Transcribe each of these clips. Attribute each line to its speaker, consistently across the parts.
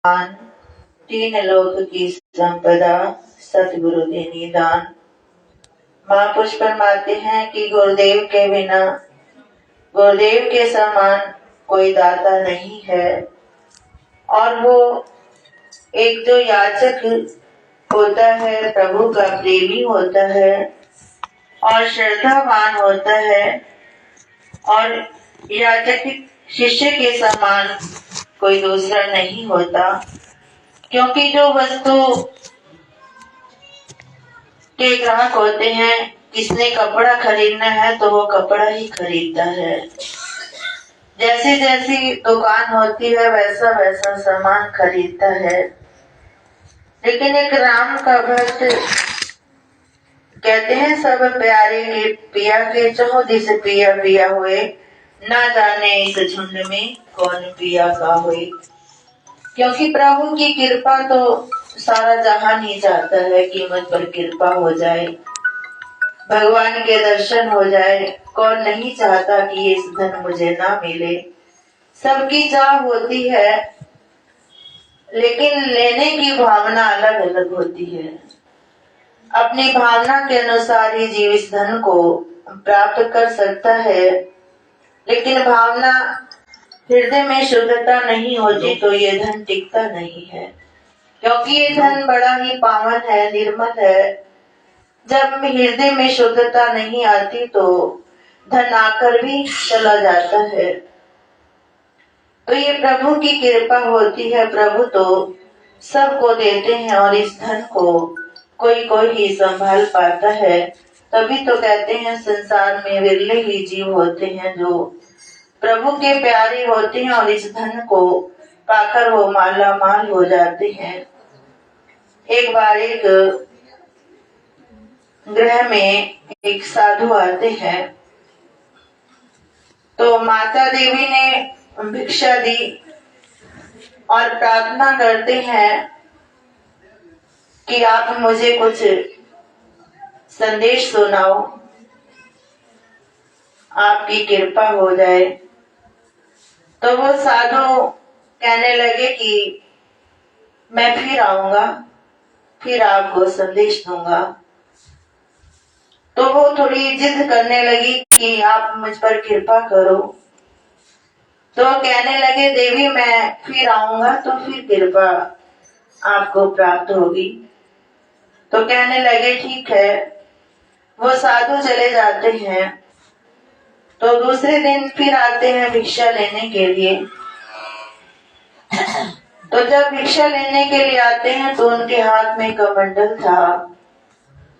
Speaker 1: दान, तीन लोक की संपदा, सतगुरु देनी दान। महापुरुष फरमाते हैं कि गुरुदेव के बिना, गुरुदेव के समान कोई दाता नहीं है। और वो एक जो याचक होता है, प्रभु का प्रेमी होता है और श्रद्धावान होता है, और याचक शिष्य के समान कोई दूसरा नहीं होता। क्योंकि जो वस्तु के ग्राहक होते हैं, किसने कपड़ा खरीदना है तो वो कपड़ा ही खरीदता है। जैसी जैसी दुकान होती है वैसा वैसा सामान खरीदता है। लेकिन एक राम का भक्त कहते हैं, सब प्यारे के पिया के चहो दिस पिया पिया हुए, ना जाने इस झुंड में कौन पिया का हुए। क्योंकि प्रभु की कृपा तो सारा जहान ही चाहता है कि मुझ पर कृपा हो जाए, भगवान के दर्शन हो जाए। कौन नहीं चाहता कि ये धन मुझे ना मिले। सबकी चाह होती है, लेकिन लेने की भावना अलग अलग होती है। अपनी भावना के अनुसार ही जीव इस धन को प्राप्त कर सकता है। लेकिन भावना हृदय में शुद्धता नहीं होती तो ये धन टिकता नहीं है। क्योंकि ये धन बड़ा ही पावन है, निर्मल है। जब हृदय में शुद्धता नहीं आती तो धन आकर भी चला जाता है। तो ये प्रभु की कृपा होती है। प्रभु तो सबको देते हैं और इस धन को कोई कोई ही संभाल पाता है। तभी तो कहते हैं संसार में विरले ही जीव होते हैं जो प्रभु के प्यारे होते हैं और इस धन को पाकर वो माला माल हो जाते हैं। एक बार एक गृह में एक साधु आते हैं, तो माता देवी ने भिक्षा दी और प्रार्थना करते हैं कि आप मुझे कुछ संदेश सुनाओ, आपकी कृपा हो जाए। तो वो साधु कहने लगे कि मैं फिर आऊंगा, फिर आपको संदेश दूंगा। तो वो थोड़ी जिद करने लगी कि आप मुझ पर कृपा करो। तो कहने लगे देवी मैं फिर आऊंगा तो फिर कृपा आपको प्राप्त होगी। तो कहने लगे ठीक है। वो साधु चले जाते हैं। तो दूसरे दिन फिर आते हैं भिक्षा लेने के लिए। तो जब भिक्षा लेने के लिए आते हैं तो उनके हाथ में कमंडल था।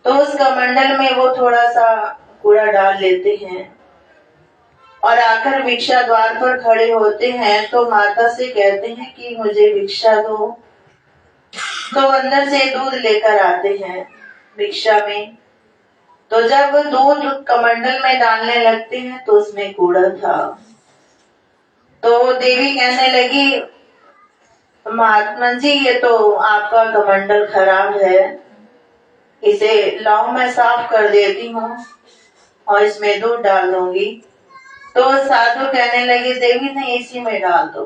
Speaker 1: तो उस कमंडल में वो थोड़ा सा कूड़ा डाल लेते हैं और आकर भिक्षा द्वार पर खड़े होते हैं। तो माता से कहते हैं कि मुझे भिक्षा दो। तो अंदर से दूध लेकर आते हैं भिक्षा में। तो जब दूध कमंडल में डालने लगते हैं तो उसमें कूड़ा था। तो देवी कहने लगी महात्मा जी ये तो आपका कमंडल खराब है, इसे लाओ मैं साफ कर देती हूँ और इसमें दूध डाल दूंगी। तो साधु कहने लगे देवी नहीं इसी में डाल दो।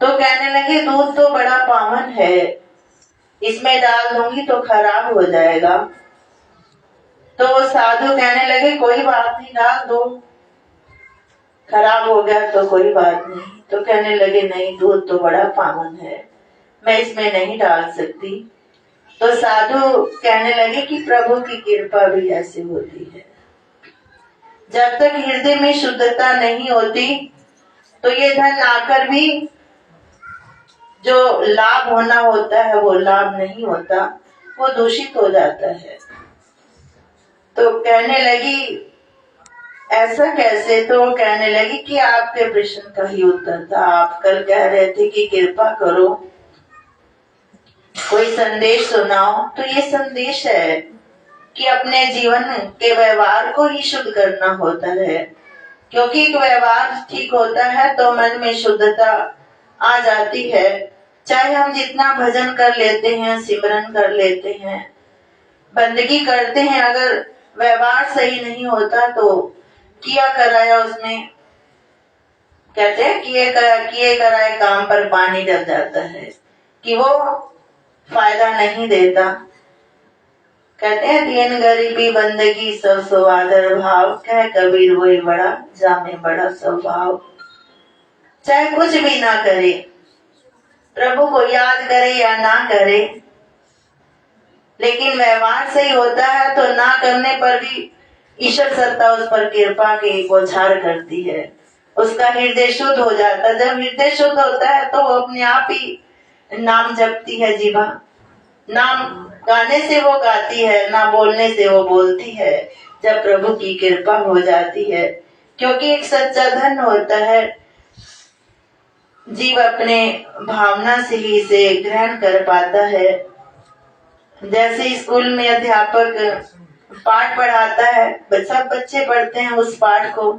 Speaker 1: तो कहने लगे दूध तो बड़ा पावन है, इसमें डाल दूंगी तो खराब हो जाएगा। तो साधु कहने लगे कोई बात नहीं डाल दो, खराब हो गया तो कोई बात नहीं। तो कहने लगे नहीं दूध तो बड़ा पावन है, मैं इसमें नहीं डाल सकती। तो साधु कहने लगे कि प्रभु की कृपा भी ऐसी होती है। जब तक हृदय में शुद्धता नहीं होती तो ये धन आकर भी जो लाभ होना होता है वो लाभ नहीं होता, वो दूषित हो जाता है। तो कहने लगी ऐसा कैसे? तो कहने लगी कि आपके प्रश्न का ही उत्तर था। आप कल कह रहे थे कि कृपा करो, कोई संदेश सुनाओ। तो ये संदेश है कि अपने जीवन के व्यवहार को ही शुद्ध करना होता है। क्योंकि एक व्यवहार ठीक होता है तो मन में शुद्धता आ जाती है। चाहे हम जितना भजन कर लेते हैं, सिमरन कर लेते हैं, बंदगी करते हैं, अगर व्यवहार सही नहीं होता तो किया कराया उसमें कहते हैं किए कराए काम पर पानी डल जाता है कि वो फायदा नहीं देता। कहते हैं दीन गरीबी बंदगी सब सो आदर भाव, कह कबीर वही बड़ा जामे बड़ा स्वभाव। चाहे कुछ भी ना करे, प्रभु को याद करे या ना करे, लेकिन व्यवहार सही होता है तो ना करने पर भी ईश्वर सत्ता उस पर कृपा की बौछार करती है, उसका हृदय शुद्ध हो जाता है। जब हृदय शुद्ध होता है तो वो अपने आप ही नाम जपती है जीवा, नाम गाने से वो गाती है, ना बोलने से वो बोलती है, जब प्रभु की कृपा हो जाती है। क्योंकि एक सच्चा धन होता है, जीव अपने भावना से ही इसे ग्रहण कर पाता है। जैसे स्कूल में अध्यापक पाठ पढ़ाता है, सब बच्चे पढ़ते हैं उस पाठ को,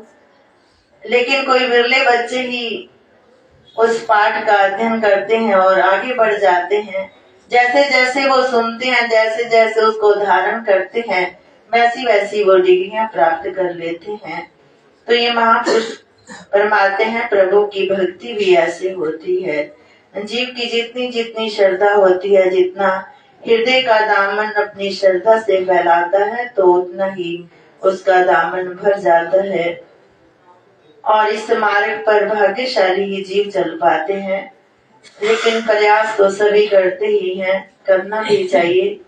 Speaker 1: लेकिन कोई विरले बच्चे ही उस पाठ का अध्ययन करते हैं और आगे बढ़ जाते हैं। जैसे जैसे वो सुनते हैं, जैसे जैसे उसको धारण करते हैं, वैसी वैसी वो डिग्रियां प्राप्त कर लेते हैं। तो ये महापुरुष फरमाते हैं प्रभु की भक्ति भी ऐसे होती है। जीव की जितनी जितनी श्रद्धा होती है, जितना हृदय का दामन अपनी श्रद्धा से फैलाता है, तो उतना ही उसका दामन भर जाता है। और इस मार्ग पर भाग्यशाली ही जीव चल पाते हैं। लेकिन प्रयास तो सभी करते ही हैं, करना भी चाहिए।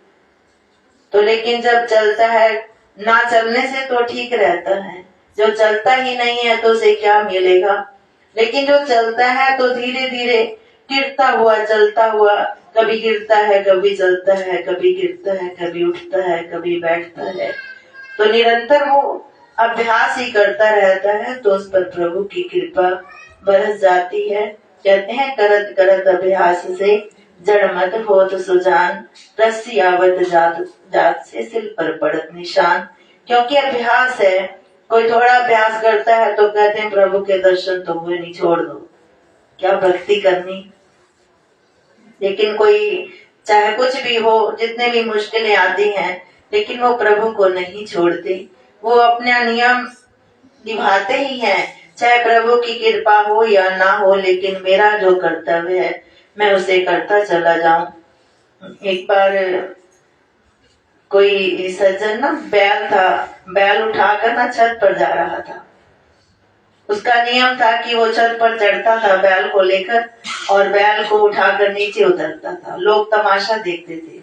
Speaker 1: तो लेकिन जब चलता है, ना चलने से तो ठीक रहता है, जो चलता ही नहीं है तो उसे क्या मिलेगा। लेकिन जो चलता है तो धीरे धीरे गिरता हुआ चलता हुआ, कभी गिरता है, कभी चलता है, कभी गिरता है, कभी उठता है, कभी बैठता है, तो निरंतर वो अभ्यास ही करता रहता है, तो उस पर प्रभु की कृपा बरस जाती है। कहते हैं करत करत अभ्यास से जड़ मत होत सुजान, रस्सी आवत जात जात से सिल पर पड़त निशान। क्योंकि अभ्यास है, कोई थोड़ा अभ्यास करता है तो कहते हैं प्रभु के दर्शन तो हुए नहीं, छोड़ दो, क्या भक्ति करनी। लेकिन कोई चाहे कुछ भी हो, जितने भी मुश्किलें आती हैं, लेकिन वो प्रभु को नहीं छोड़ते, वो अपना नियम निभाते ही हैं, चाहे प्रभु की कृपा हो या ना हो, लेकिन मेरा जो कर्तव्य है मैं उसे करता चला जाऊं। एक बार कोई सज्जन ना बैल था, बैल उठाकर ना छत पर जा रहा था। उसका नियम था कि वो छत पर चढ़ता था बैल को लेकर और बैल को उठाकर नीचे उतरता था। लोग तमाशा देखते थे,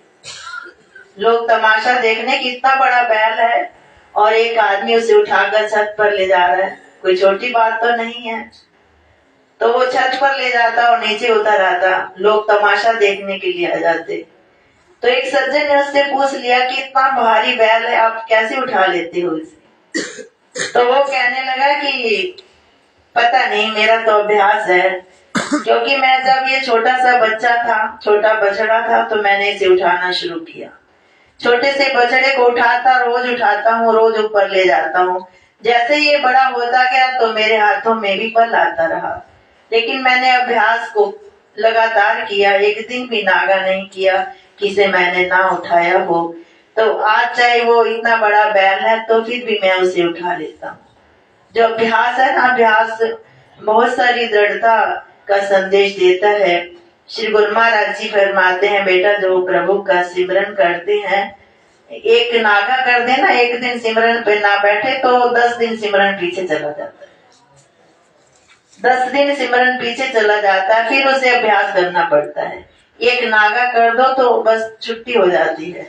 Speaker 1: लोग तमाशा देखने की, इतना बड़ा बैल है और एक आदमी उसे उठाकर छत पर ले जा रहा है, कोई छोटी बात तो नहीं है। तो वो छत पर ले जाता और नीचे उतर आता, लोग तमाशा देखने के लिए आ जाते। तो एक सज्जन ने उससे पूछ लिया कि इतना भारी बैल है, आप कैसे उठा लेते हो इसे। तो वो कहने लगा कि पता नहीं, मेरा तो अभ्यास है, क्योंकि मैं जब ये छोटा सा बच्चा था, छोटा बछड़ा था, तो मैंने इसे उठाना शुरू किया। छोटे से बछड़े को रोज उठाता हूँ, रोज ऊपर ले जाता हूँ। जैसे ये बड़ा होता गया तो मेरे हाथों में भी बल आता रहा, लेकिन मैंने अभ्यास को लगातार किया, एक दिन भी नागा नहीं किया किसे मैंने ना उठाया हो। तो आज चाहे वो इतना बड़ा बैल है तो फिर भी मैं उसे उठा लेता हूँ। जो अभ्यास है ना, अभ्यास बहुत सारी दृढ़ता का संदेश देता है। श्री गुरु महाराज जी फरमाते हैं, बेटा जो प्रभु का सिमरन करते हैं, एक नागा कर देना, एक दिन सिमरन पे ना बैठे तो 10 दिन सिमरन पीछे चला जाता है, 10 दिन सिमरन पीछे चला जाता है, फिर उसे अभ्यास करना पड़ता है। एक नागा कर दो तो बस छुट्टी हो जाती है।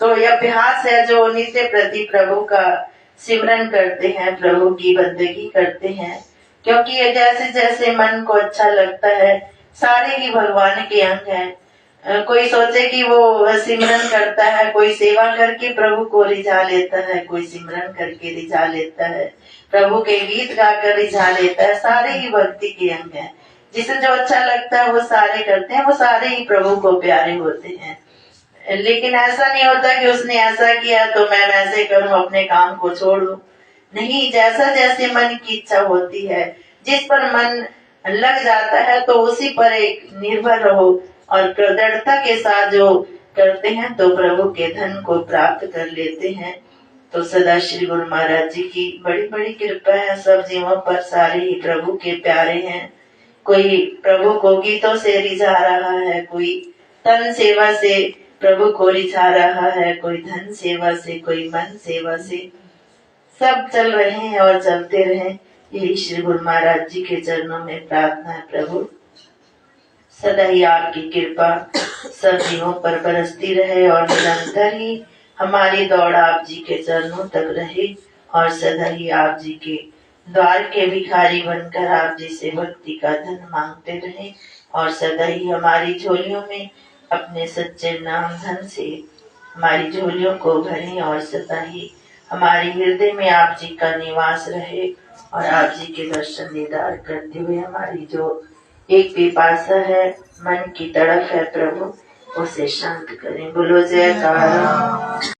Speaker 1: तो यह अभ्यास है जो नित्य प्रति प्रभु का सिमरन करते हैं, प्रभु की बंदगी करते हैं। क्योंकि ये जैसे जैसे मन को अच्छा लगता है, सारे ही भगवान के अंग हैं। कोई सोचे कि वो सिमरन करता है, कोई सेवा करके प्रभु को रिझा लेता है, कोई सिमरन करके रिझा लेता है, प्रभु के गीत गाकर रिझा लेता है, सारे ही भक्ति के अंग हैं। जिसे जो अच्छा लगता है वो सारे करते हैं, वो सारे ही प्रभु को प्यारे होते हैं। लेकिन ऐसा नहीं होता कि उसने ऐसा किया तो मैं वैसे करूं, अपने काम को छोड़ू। नहीं, जैसा जैसे मन की इच्छा होती है, जिस पर मन लग जाता है तो उसी पर एक निर्भर रहो और दृढ़ता के साथ जो करते हैं तो प्रभु के धन को प्राप्त कर लेते हैं। तो सदा श्री गुरु महाराज जी की बड़ी बड़ी कृपा है सब जीवों पर। सारे ही प्रभु के प्यारे हैं। कोई प्रभु को गीतों से रिझा रहा है, कोई तन सेवा से प्रभु को रिझा रहा है, कोई धन सेवा से, कोई मन सेवा से। सब चल रहे हैं और चलते रहे, यही श्री गुरु महाराज जी के चरणों में प्रार्थना है। प्रभु सदा ही आपकी कृपा सब जीवों पर बरसती रहे और निरंतर ही हमारी दौड़ आप जी के चरणों तक रहे और सदा ही आप जी के द्वार के भिखारी बनकर आप जी से भक्ति का धन मांगते रहे और सदा ही हमारी झोलियों में अपने सच्चे नाम धन से हमारी झोलियों को भरें और सदा ही हमारे हृदय में आप जी का निवास रहे और आप जी के दर्शन दीदार करते हुए हमारी जो एक पिपासा है, मन की तड़प है प्रभु, उसे शांत करें। बोलो जयकारा।